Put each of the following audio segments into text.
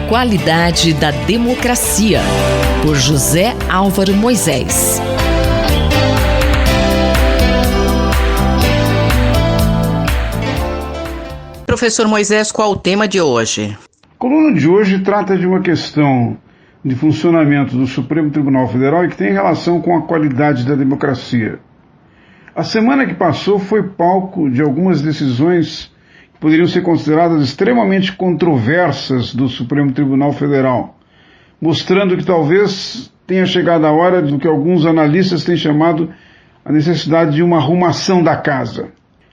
qualidade da democracia, por José Álvaro Moisés. Professor Moisés, qual o tema de hoje? A coluna de hoje trata de uma questão de funcionamento do Supremo Tribunal Federal e que tem relação com a qualidade da democracia. A semana que passou foi palco de algumas decisões que poderiam ser consideradas extremamente controversas do Supremo Tribunal Federal, mostrando que talvez tenha chegado a hora do que alguns analistas têm chamado a necessidade de uma arrumação da casa.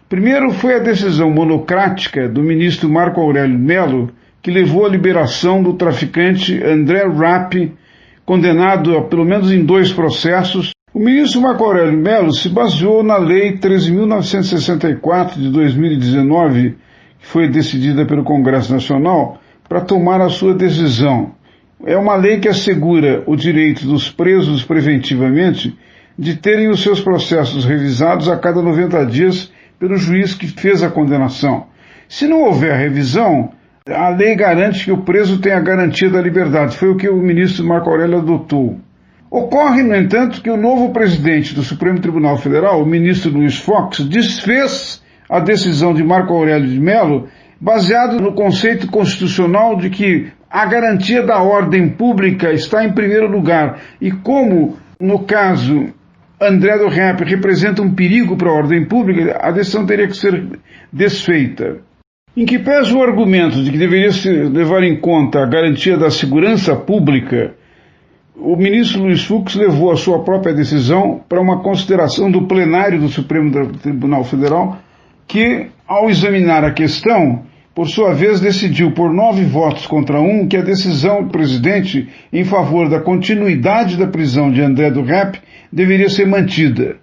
Primeiro foi a decisão monocrática do ministro Marco Aurélio Mello, que levou à liberação do traficante André Rapp, condenado a pelo menos em 2 processos. O ministro Marco Aurélio Mello se baseou na Lei 13.964 de 2019, que foi decidida pelo Congresso Nacional, para tomar a sua decisão. É uma lei que assegura o direito dos presos preventivamente de terem os seus processos revisados a cada 90 dias pelo juiz que fez a condenação. Se não houver revisão, a lei garante que o preso tenha a garantia da liberdade. Foi o que o ministro Marco Aurélio adotou. Ocorre, no entanto, que o novo presidente do Supremo Tribunal Federal, o ministro Luiz Fux, desfez a decisão de Marco Aurélio de Mello, baseado no conceito constitucional de que a garantia da ordem pública está em primeiro lugar. E como, no caso, André do Rep representa um perigo para a ordem pública, a decisão teria que ser desfeita. Em que pese o argumento de que deveria se levar em conta a garantia da segurança pública, o ministro Luiz Fux levou a sua própria decisão para uma consideração do plenário do Supremo Tribunal Federal, que, ao examinar a questão, por sua vez decidiu por 9 votos contra 1 que a decisão do presidente em favor da continuidade da prisão de André do Rep deveria ser mantida.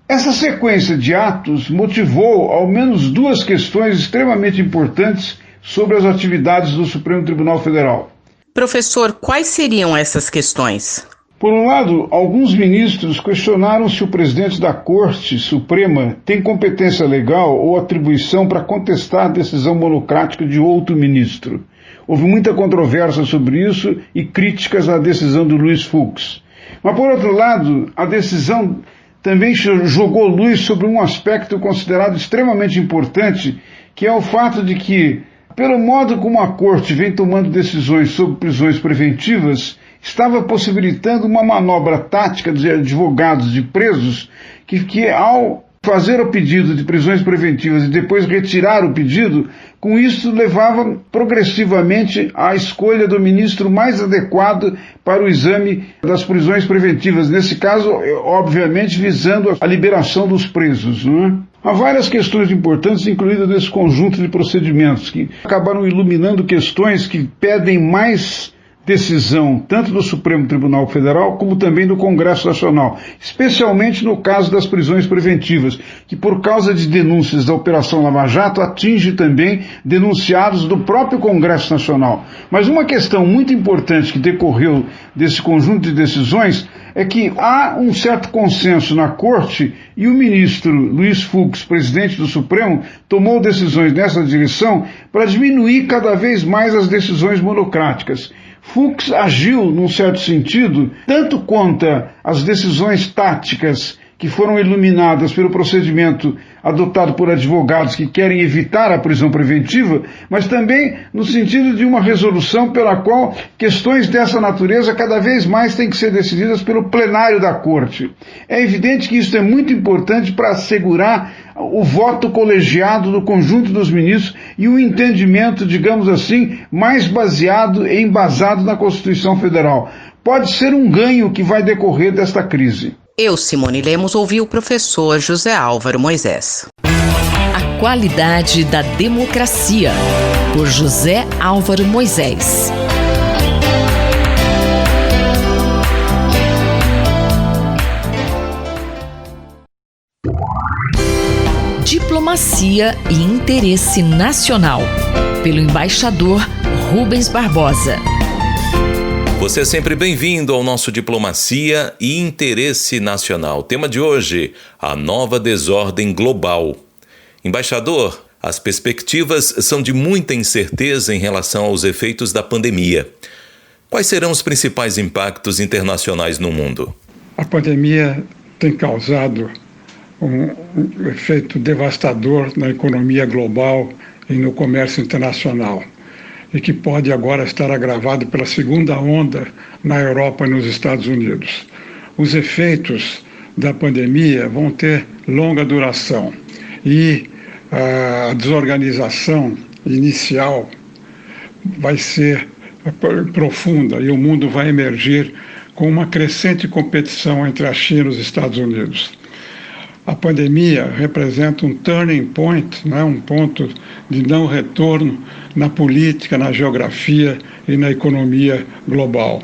Essa sequência de atos motivou ao menos 2 questões extremamente importantes sobre as atividades do Supremo Tribunal Federal. Professor, quais seriam essas questões? Por um lado, alguns ministros questionaram se o presidente da Corte Suprema tem competência legal ou atribuição para contestar a decisão monocrática de outro ministro. Houve muita controvérsia sobre isso e críticas à decisão do Luiz Fux. Mas, por outro lado, a decisão também jogou luz sobre um aspecto considerado extremamente importante, que é o fato de que, pelo modo como a Corte vem tomando decisões sobre prisões preventivas, estava possibilitando uma manobra tática de advogados de presos que ao fazer o pedido de prisões preventivas e depois retirar o pedido, com isso levava progressivamente à escolha do ministro mais adequado para o exame das prisões preventivas, nesse caso, obviamente, visando a liberação dos presos, não é? Há várias questões importantes incluídas nesse conjunto de procedimentos que acabaram iluminando questões que pedem mais decisão tanto do Supremo Tribunal Federal como também do Congresso Nacional, especialmente no caso das prisões preventivas, que por causa de denúncias da Operação Lava Jato atinge também denunciados do próprio Congresso Nacional. Mas uma questão muito importante que decorreu desse conjunto de decisões é que há um certo consenso na Corte e o ministro Luiz Fux, presidente do Supremo, tomou decisões nessa direção para diminuir cada vez mais as decisões monocráticas. Fux agiu, num certo sentido, tanto contra as decisões táticas que foram iluminadas pelo procedimento adotado por advogados que querem evitar a prisão preventiva, mas também no sentido de uma resolução pela qual questões dessa natureza cada vez mais têm que ser decididas pelo plenário da Corte. É evidente que isso é muito importante para assegurar o voto colegiado do conjunto dos ministros e um entendimento, digamos assim, mais baseado e embasado na Constituição Federal. Pode ser um ganho que vai decorrer desta crise. Eu, Simone Lemos, ouvi o professor José Álvaro Moisés. A qualidade da democracia, por José Álvaro Moisés. Diplomacia e interesse nacional, pelo embaixador Rubens Barbosa. Você é sempre bem-vindo ao nosso Diplomacia e Interesse Nacional. Tema de hoje, a nova desordem global. Embaixador, As perspectivas são de muita incerteza em relação aos efeitos da pandemia. Quais serão os principais impactos internacionais no mundo? A pandemia tem causado um efeito devastador na economia global e no comércio internacional, e que pode agora estar agravado pela segunda onda na Europa e nos Estados Unidos. Os efeitos da pandemia vão ter longa duração e a desorganização inicial vai ser profunda e o mundo vai emergir com uma crescente competição entre a China e os Estados Unidos. A pandemia representa um turning point, né, um ponto de não retorno na política, na geografia e na economia global.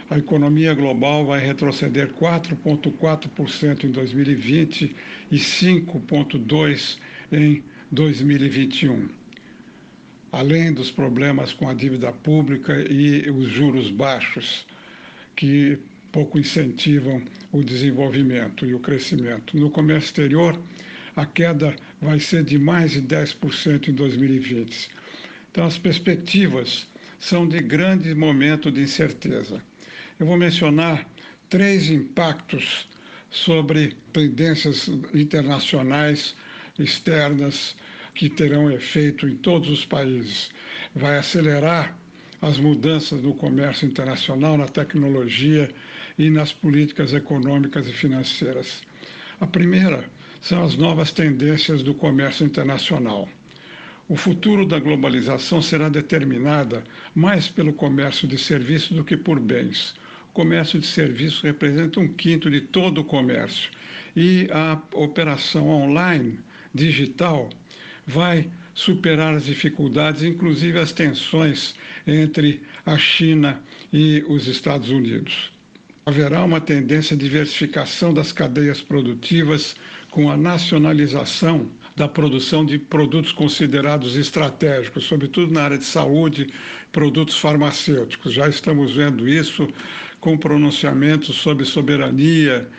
A economia global vai retroceder 4,4% em 2020 e 5,2% em 2021. Além dos problemas com a dívida pública e os juros baixos, que pouco incentivam o desenvolvimento e o crescimento. No comércio exterior, a queda vai ser de mais de 10% em 2020. Então, as perspectivas são de grande momento de incerteza. Eu vou mencionar 3 impactos sobre tendências internacionais externas que terão efeito em todos os países. Vai acelerar as mudanças no comércio internacional, na tecnologia e nas políticas econômicas e financeiras. A primeira são as novas tendências do comércio internacional. O futuro da globalização será determinada mais pelo comércio de serviços do que por bens. O comércio de serviços representa 1/5 de todo o comércio e a operação online, digital, vai superar as dificuldades, inclusive as tensões entre a China e os Estados Unidos. Haverá uma tendência de diversificação das cadeias produtivas com a nacionalização da produção de produtos considerados estratégicos, sobretudo na área de saúde, produtos farmacêuticos. Já estamos vendo isso com pronunciamentos sobre soberania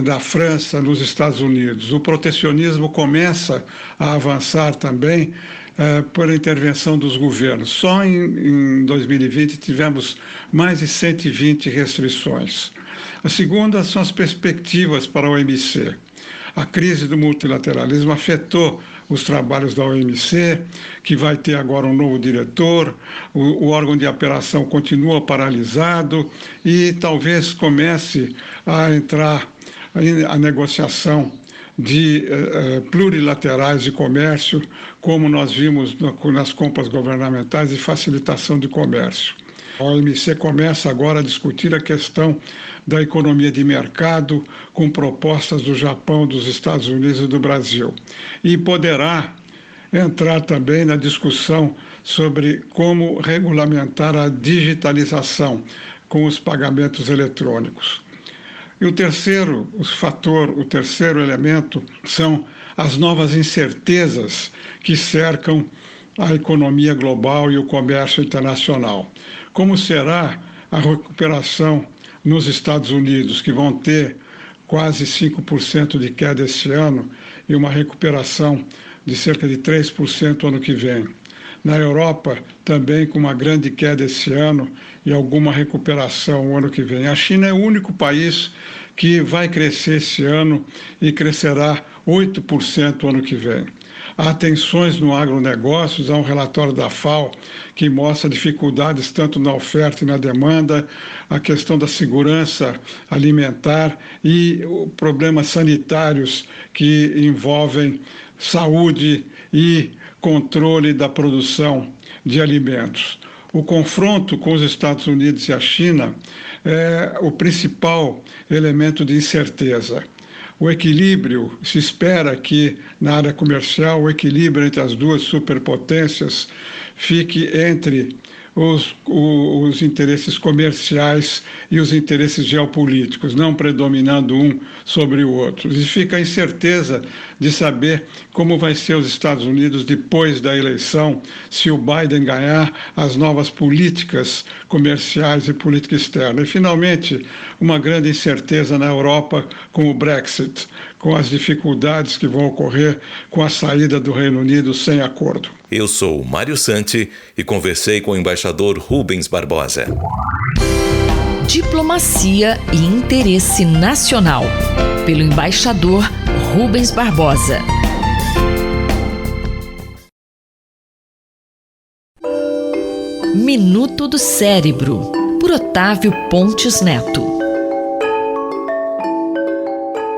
da França nos Estados Unidos. O protecionismo começa a avançar também por intervenção dos governos. Só em 2020 tivemos mais de 120 restrições. A segunda são as perspectivas para a OMC. A crise do multilateralismo afetou os trabalhos da OMC, que vai ter agora um novo diretor, o órgão de operação continua paralisado e talvez comece a entrar a negociação de plurilaterais de comércio, como nós vimos nas compras governamentais de facilitação de comércio. A OMC começa agora a discutir a questão da economia de mercado com propostas do Japão, dos Estados Unidos e do Brasil. E poderá entrar também na discussão sobre como regulamentar a digitalização com os pagamentos eletrônicos. E o terceiro elemento são as novas incertezas que cercam a economia global e o comércio internacional. Como será a recuperação nos Estados Unidos, que vão ter quase 5% de queda esse ano e uma recuperação de cerca de 3% ano que vem. Na Europa, também com uma grande queda esse ano e alguma recuperação o ano que vem. A China é o único país que vai crescer esse ano e crescerá 8% ano que vem. Há tensões no agronegócios, há um relatório da FAO que mostra dificuldades tanto na oferta e na demanda, a questão da segurança alimentar e problemas sanitários que envolvem saúde e controle da produção de alimentos. O confronto com os Estados Unidos e a China é o principal elemento de incerteza. O equilíbrio, se espera que na área comercial o equilíbrio entre as duas superpotências fique entre os interesses comerciais e os interesses geopolíticos, não predominando um sobre o outro. E fica a incerteza de saber como vai ser os Estados Unidos depois da eleição, se o Biden ganhar, as novas políticas comerciais e política externa. E, finalmente, uma grande incerteza na Europa com o Brexit, com as dificuldades que vão ocorrer com a saída do Reino Unido sem acordo. Eu sou o Mário Santi e conversei com o embaixador Rubens Barbosa. Diplomacia e interesse nacional, pelo embaixador Rubens Barbosa. Minuto do Cérebro, por Otávio Pontes Neto.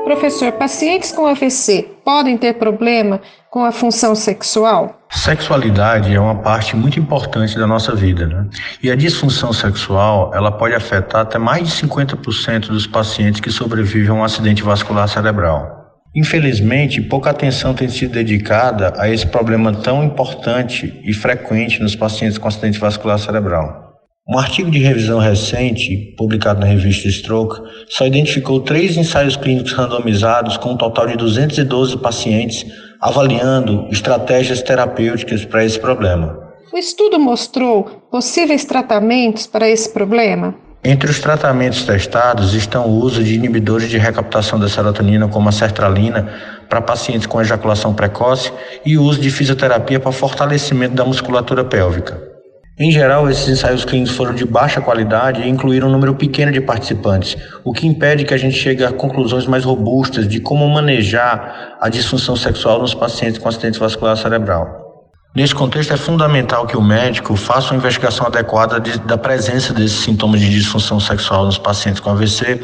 Professor, pacientes com AVC podem ter problema com a função sexual? Sexualidade é uma parte muito importante da nossa vida, né? E a disfunção sexual, ela pode afetar até mais de 50% dos pacientes que sobrevivem a um acidente vascular cerebral. Infelizmente, pouca atenção tem sido dedicada a esse problema tão importante e frequente nos pacientes com acidente vascular cerebral. Um artigo de revisão recente, publicado na revista Stroke, só identificou 3 ensaios clínicos randomizados com um total de 212 pacientes, avaliando estratégias terapêuticas para esse problema. O estudo mostrou possíveis tratamentos para esse problema? Entre os tratamentos testados estão o uso de inibidores de recaptação da serotonina, como a sertralina, para pacientes com ejaculação precoce e o uso de fisioterapia para fortalecimento da musculatura pélvica. Em geral, esses ensaios clínicos foram de baixa qualidade e incluíram um número pequeno de participantes, o que impede que a gente chegue a conclusões mais robustas de como manejar a disfunção sexual nos pacientes com acidente vascular cerebral. Nesse contexto, é fundamental que o médico faça uma investigação adequada da presença desses sintomas de disfunção sexual nos pacientes com AVC,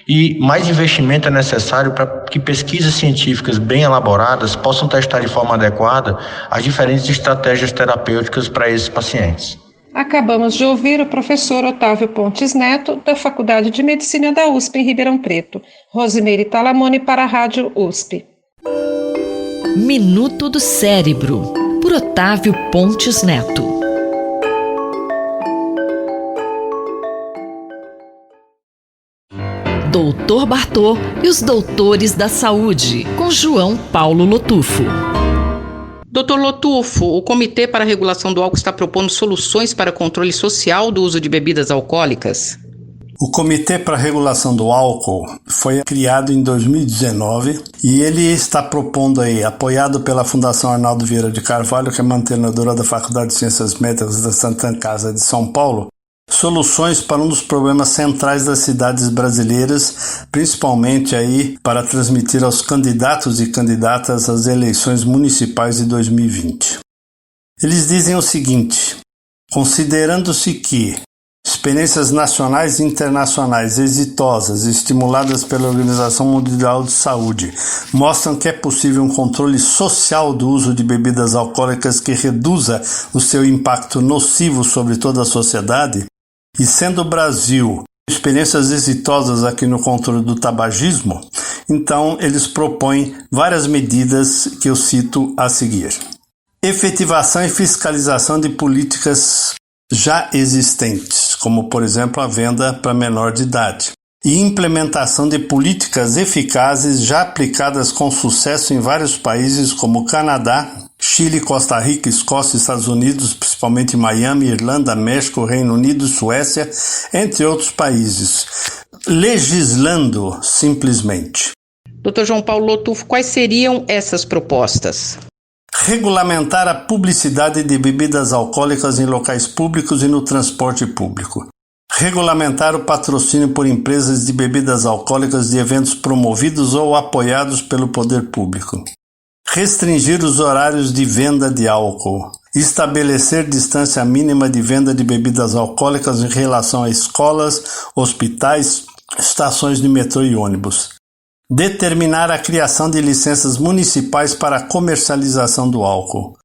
e mais investimento é necessário para que pesquisas científicas bem elaboradas possam testar de forma adequada as diferentes estratégias terapêuticas para esses pacientes. Acabamos de ouvir o professor Otávio Pontes Neto, da Faculdade de Medicina da USP em Ribeirão Preto. Rosimeire Talamone para a Rádio USP. Minuto do Cérebro, por Otávio Pontes Neto. Doutor Bartô e os Doutores da Saúde, com João Paulo Lotufo. Dr. Lotufo, o Comitê para a Regulação do Álcool está propondo soluções para controle social do uso de bebidas alcoólicas? O Comitê para a Regulação do Álcool foi criado em 2019 e ele está propondo aí, apoiado pela Fundação Arnaldo Vieira de Carvalho, que é mantenedora da Faculdade de Ciências Médicas da Santa Casa de São Paulo, soluções para um dos problemas centrais das cidades brasileiras, principalmente aí para transmitir aos candidatos e candidatas às eleições municipais de 2020. Eles dizem o seguinte: considerando-se que experiências nacionais e internacionais exitosas, estimuladas pela Organização Mundial de Saúde, mostram que é possível um controle social do uso de bebidas alcoólicas que reduza o seu impacto nocivo sobre toda a sociedade, e sendo o Brasil experiências exitosas aqui no controle do tabagismo, então eles propõem várias medidas que eu cito a seguir. Efetivação e fiscalização de políticas já existentes, como por exemplo a venda para menor de idade, e implementação de políticas eficazes já aplicadas com sucesso em vários países como Canadá, Chile, Costa Rica, Escócia, Estados Unidos, principalmente Miami, Irlanda, México, Reino Unido, Suécia, entre outros países, legislando simplesmente. Dr. João Paulo Lotufo, quais seriam essas propostas? Regulamentar a publicidade de bebidas alcoólicas em locais públicos e no transporte público. Regulamentar o patrocínio por empresas de bebidas alcoólicas de eventos promovidos ou apoiados pelo poder público. Restringir os horários de venda de álcool. Estabelecer distância mínima de venda de bebidas alcoólicas em relação a escolas, hospitais, estações de metrô e ônibus. Determinar a criação de licenças municipais para a comercialização do álcool.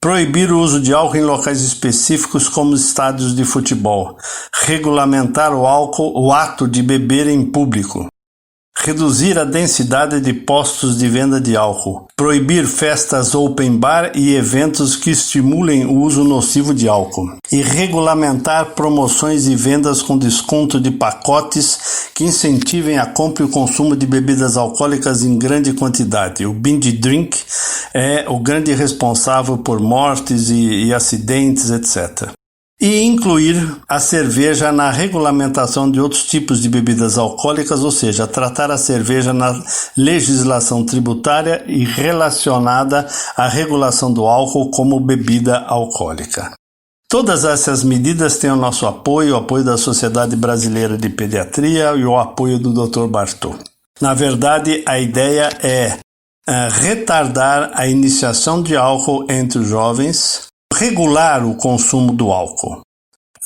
Proibir o uso de álcool em locais específicos como estádios de futebol. Regulamentar o ato de beber em público. reduzir a densidade de postos de venda de álcool, proibir festas open bar e eventos que estimulem o uso nocivo de álcool, e regulamentar promoções e vendas com desconto de pacotes que incentivem a compra e o consumo de bebidas alcoólicas em grande quantidade. O binge drink é o grande responsável por mortes e acidentes, etc. E incluir a cerveja na regulamentação de outros tipos de bebidas alcoólicas, ou seja, tratar a cerveja na legislação tributária e relacionada à regulação do álcool como bebida alcoólica. Todas essas medidas têm o nosso apoio, o apoio da Sociedade Brasileira de Pediatria e o apoio do Dr. Bartô. Na verdade, a ideia é retardar a iniciação de álcool entre os jovens, regular o consumo do álcool.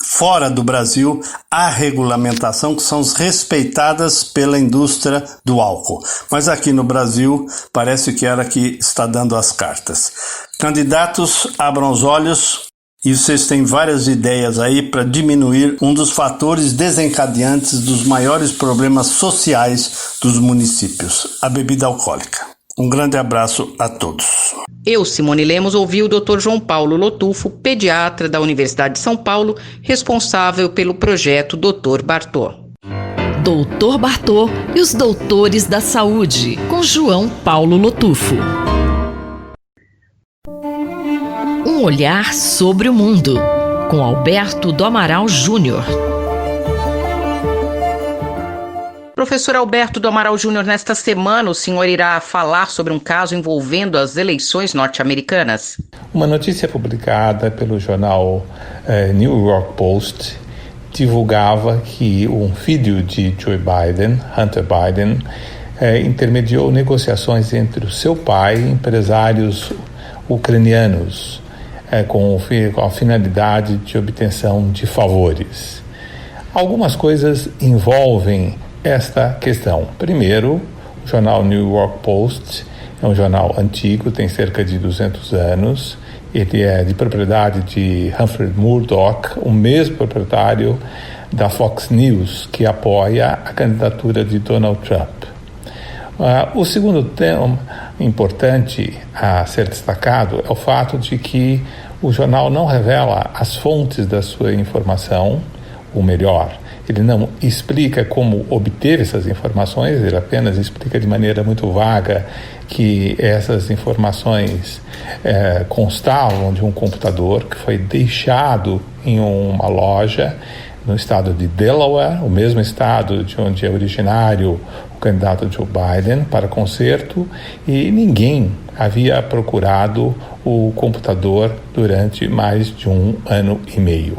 Fora do Brasil, há regulamentação que são respeitadas pela indústria do álcool. Mas aqui no Brasil, parece que ela que está dando as cartas. Candidatos, abram os olhos e vocês têm várias ideias aí para diminuir um dos fatores desencadeantes dos maiores problemas sociais dos municípios, a bebida alcoólica. Um grande abraço a todos. Eu, Simone Lemos, ouvi o Dr. João Paulo Lotufo, pediatra da Universidade de São Paulo, responsável pelo projeto Dr. Bartô. Dr. Bartô e os Doutores da Saúde, com João Paulo Lotufo. Um olhar sobre o mundo, com Alberto do Amaral Júnior. Professor Alberto do Amaral Júnior, nesta semana o senhor irá falar sobre um caso envolvendo as eleições norte-americanas. Uma notícia publicada pelo jornal New York Post divulgava que um filho de Joe Biden, Hunter Biden, intermediou negociações entre o seu pai e empresários ucranianos com a finalidade de obtenção de favores. Algumas coisas envolvem esta questão. Primeiro, o jornal New York Post é um jornal antigo, tem cerca de 200 anos. Ele é de propriedade de Humphrey Murdoch, o mesmo proprietário da Fox News, que apoia a candidatura de Donald Trump. O segundo tema importante a ser destacado é o fato de que o jornal não revela as fontes da sua informação, ou melhor, ele não explica como obteve essas informações, ele apenas explica de maneira muito vaga que essas informações constavam de um computador que foi deixado em uma loja no estado de Delaware, o mesmo estado de onde é originário o candidato Joe Biden, para conserto, e ninguém havia procurado o computador durante mais de 1 ano e meio.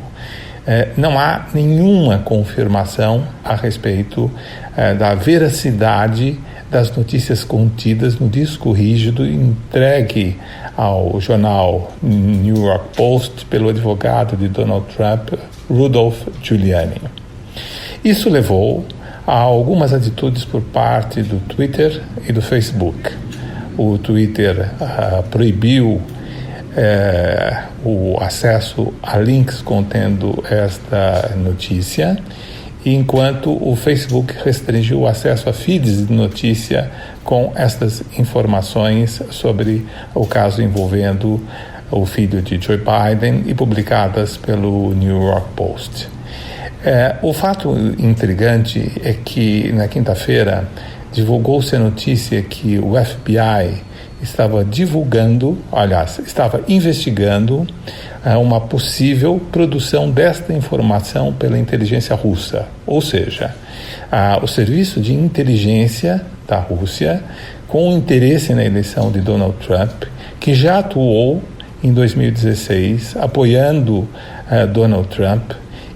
Não há nenhuma confirmação a respeito da veracidade das notícias contidas no disco rígido entregue ao jornal New York Post pelo advogado de Donald Trump, Rudolph Giuliani. Isso levou a algumas atitudes por parte do Twitter e do Facebook. O Twitter proibiu o acesso a links contendo esta notícia, enquanto o Facebook restringiu o acesso a feeds de notícia com estas informações sobre o caso envolvendo o filho de Joe Biden e publicadas pelo New York Post. O fato intrigante é que na quinta-feira divulgou-se a notícia que o FBI estava investigando uma possível produção desta informação pela inteligência russa. Ou seja, o serviço de inteligência da Rússia, com interesse na eleição de Donald Trump, que já atuou em 2016 apoiando Donald Trump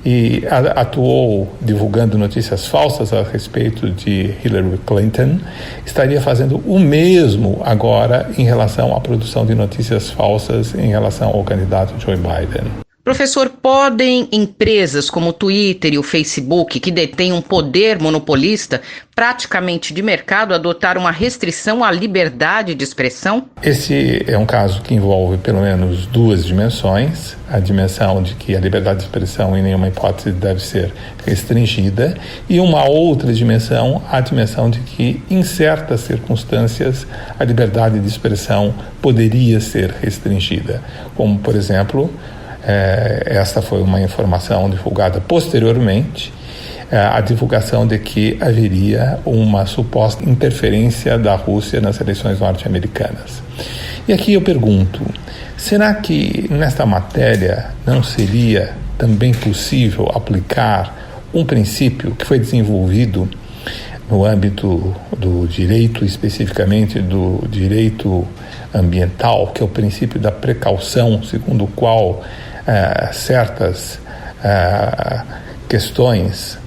e atuou divulgando notícias falsas a respeito de Hillary Clinton, estaria fazendo o mesmo agora em relação à produção de notícias falsas em relação ao candidato Joe Biden. Professor, podem empresas como o Twitter e o Facebook, que detêm um poder monopolista praticamente de mercado, adotar uma restrição à liberdade de expressão? Esse é um caso que envolve pelo menos duas dimensões. A dimensão de que a liberdade de expressão em nenhuma hipótese deve ser restringida, e uma outra dimensão, a dimensão de que em certas circunstâncias a liberdade de expressão poderia ser restringida, como por exemplo, esta foi uma informação divulgada posteriormente, a divulgação de que haveria uma suposta interferência da Rússia nas eleições norte-americanas. E aqui eu pergunto, será que nesta matéria não seria também possível aplicar um princípio que foi desenvolvido no âmbito do direito, especificamente do direito ambiental, que é o princípio da precaução, segundo o qual certas questões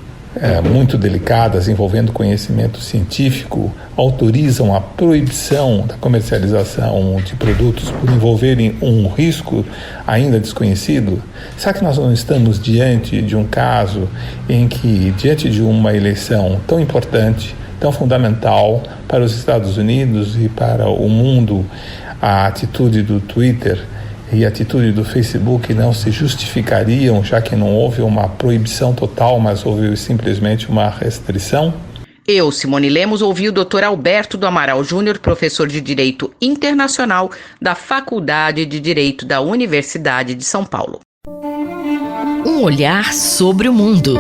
muito delicadas envolvendo conhecimento científico autorizam a proibição da comercialização de produtos por envolverem um risco ainda desconhecido? Será que nós não estamos diante de um caso em que, diante de uma eleição tão importante, tão fundamental para os Estados Unidos e para o mundo, a atitude do Twitter e a atitude do Facebook não se justificariam, já que não houve uma proibição total, mas houve simplesmente uma restrição? Eu, Simone Lemos, ouvi o Dr. Alberto do Amaral Júnior, professor de Direito Internacional da Faculdade de Direito da Universidade de São Paulo. Um olhar sobre o mundo,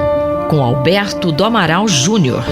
com Alberto do Amaral Júnior.